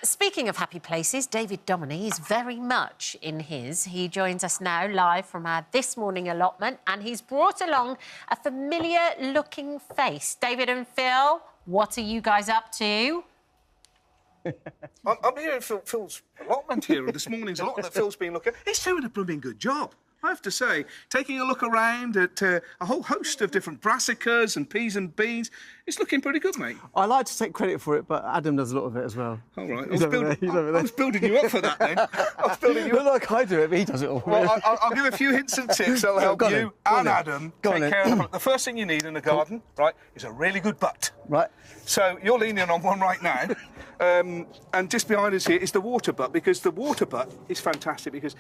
Speaking of happy places, David Domoney is very much in his. He joins us now live from our This Morning allotment, and he's brought along a familiar-looking face. David and Phil, what are you guys up to? I'm here in Phil's allotment here, and this morning's allotment that Phil's been looking at. He's doing a blooming good job, I have to say. Taking a look around at a whole host of different brassicas and peas and beans. It's looking pretty good, mate. I like to take credit for it, but Adam does a lot of it as well. All right. He's over there. I was building you up for that, then. I was building you up. Not like I do it, but he does it all. Well, I'll give a few hints and tips that'll help you and Adam take care of the first thing you need in a garden, right, is a really good butt. Right. So you're leaning on one right now. And just behind us here is the water butt, because the water butt is fantastic because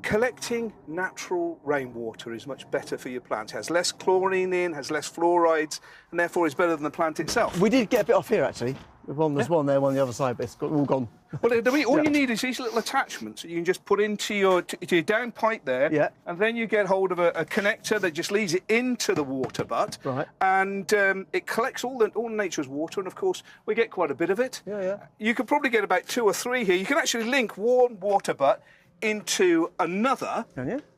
collecting natural rainwater is much better for your plants. It has less chlorine in, has less fluorides, and therefore is better than the plant itself. We did get a bit off here, actually. There's one there, one on the other side, but it's all gone. Well, all you need is these little attachments that you can just put into your downpipe there, and then you get hold of a connector that just leads it into the water butt, right. And it collects all nature's water, and of course we get quite a bit of it. Yeah. You could probably get about 2 or 3 here. You can actually link one water butt into another,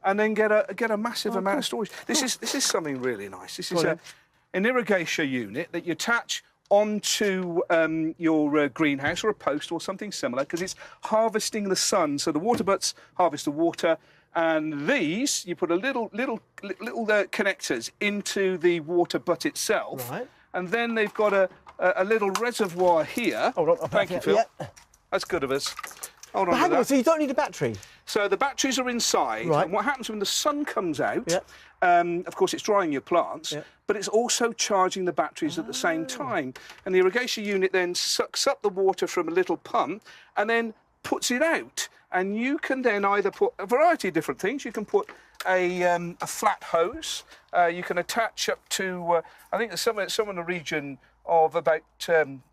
and then get a massive amount of storage. This is something really nice. This is an irrigation unit that you attach onto your greenhouse or a post or something similar, because it's harvesting the sun. So the water butts harvest the water, and these you put a little connectors into the water butt itself, right. And then they've got a little reservoir here. Hold on, thank you, Phil. That's good of us. Hold on. Hang on, so you don't need a battery? So the batteries are inside, right. And what happens when the sun comes out, of course it's drying your plants, but it's also charging the batteries at the same time. And the irrigation unit then sucks up the water from a little pump and then puts it out. And you can then either put a variety of different things. You can put a flat hose. You can attach up to, I think there's some in the region of about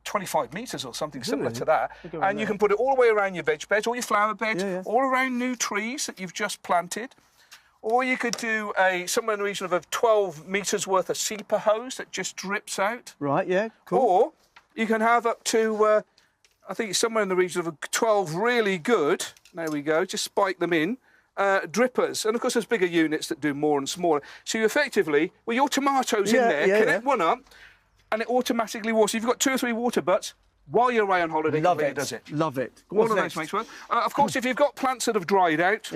25 metres or something similar to that. And you can put it all the way around your veg beds, all your flower beds, all around new trees that you've just planted. Or you could do somewhere in the region of 12 metres worth of seeper hose that just drips out. Right, yeah, cool. Or you can have up to, I think it's somewhere in the region of 12 really good, there we go, just spike them in, drippers. And of course there's bigger units that do more and smaller. So you effectively, with your tomatoes in there, connect one up, and it automatically waters. If you've got 2 or 3 water butts, while you're away on holiday, it really does it. Love it. One of those makes work. Of course, if you've got plants that have dried out,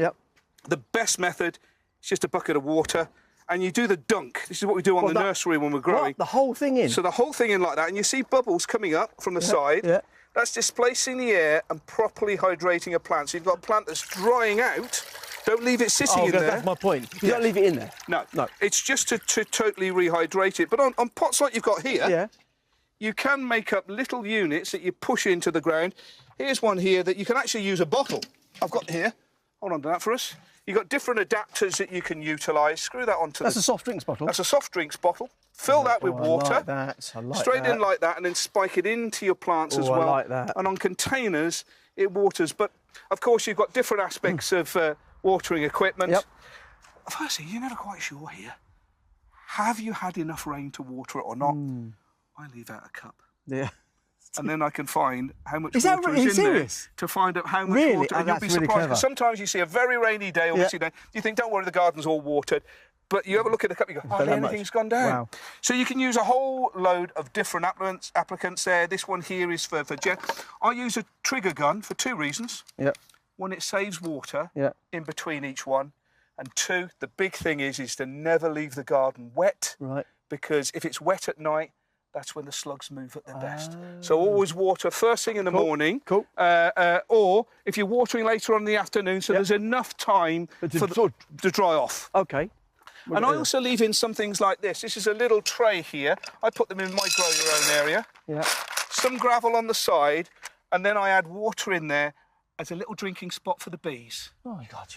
the best method is just a bucket of water, and you do the dunk. This is what we do on the nursery when we're growing. What? The whole thing in? So the whole thing in like that, and you see bubbles coming up from the side. That's displacing the air and properly hydrating a plant. So you've got a plant that's drying out. Don't leave it sitting in there. That's my point. You don't leave it in there. No. It's just to totally rehydrate it. But on pots like you've got here, you can make up little units that you push into the ground. Here's one here that you can actually use a bottle. I've got here. Hold on to that for us. You've got different adapters that you can utilise. Screw that onto That's a soft drinks bottle? That's a soft drinks bottle. Fill that with water. I like that. I like straight that. in like that, and then spike it into your plants as well. I like that. And on containers, it waters. But, of course, you've got different aspects of watering equipment. Firstly, you're never quite sure here. Have you had enough rain to water it or not? I leave out a cup. Yeah. And then I can find how much water is in there to find out how much water. And you'll be surprised, because sometimes you see a very rainy day or misty day, you think, don't worry, the garden's all watered. But you have a look at the cup, you go, hardly anything's gone down. Wow. So you can use a whole load of different applicants there. This one here is for jet. I use a trigger gun for 2 reasons. One, it saves water in between each one. And 2, the big thing is to never leave the garden wet. Right. Because if it's wet at night, that's when the slugs move at their best. So always water first thing in the morning. Or if you're watering later on in the afternoon, so there's enough time to dry off. Okay. And I also leave in some things like this. This is a little tray here. I put them in my grow your own area. Some gravel on the side, and then I add water in there as a little drinking spot for the bees. Oh, my God,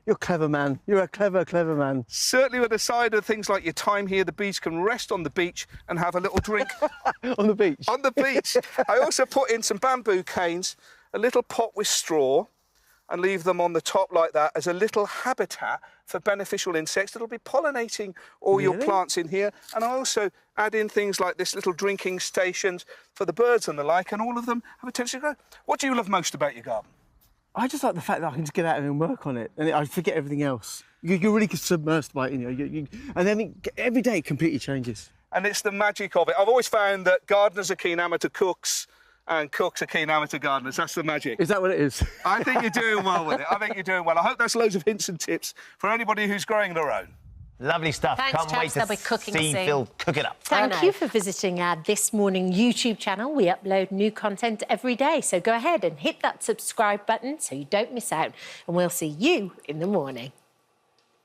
you're a clever man. You're a clever, clever man. Certainly with the side of things like your thyme here, the bees can rest on the beach and have a little drink. On the beach? On the beach. I also put in some bamboo canes, a little pot with straw, and leave them on the top like that as a little habitat for beneficial insects that'll be pollinating all your plants in here. And I also add in things like this little drinking stations for the birds and the like, and all of them have a tendency to grow. What do you love most about your garden? I just like the fact that I can just get out and work on it, and I forget everything else. You're really submersed by it, you know, and then every day it completely changes. And it's the magic of it. I've always found that gardeners are keen amateur cooks, and cooks are keen amateur gardeners. That's the magic. Is that what it is? I think you're doing well with it. I think you're doing well. I hope that's loads of hints and tips for anybody who's growing their own. Lovely stuff. Thanks, Can't wait chaps. They'll to be cooking see soon. Phil cook it up. Thank you for visiting our This Morning YouTube channel. We upload new content every day, so go ahead and hit that subscribe button so you don't miss out, and we'll see you in the morning.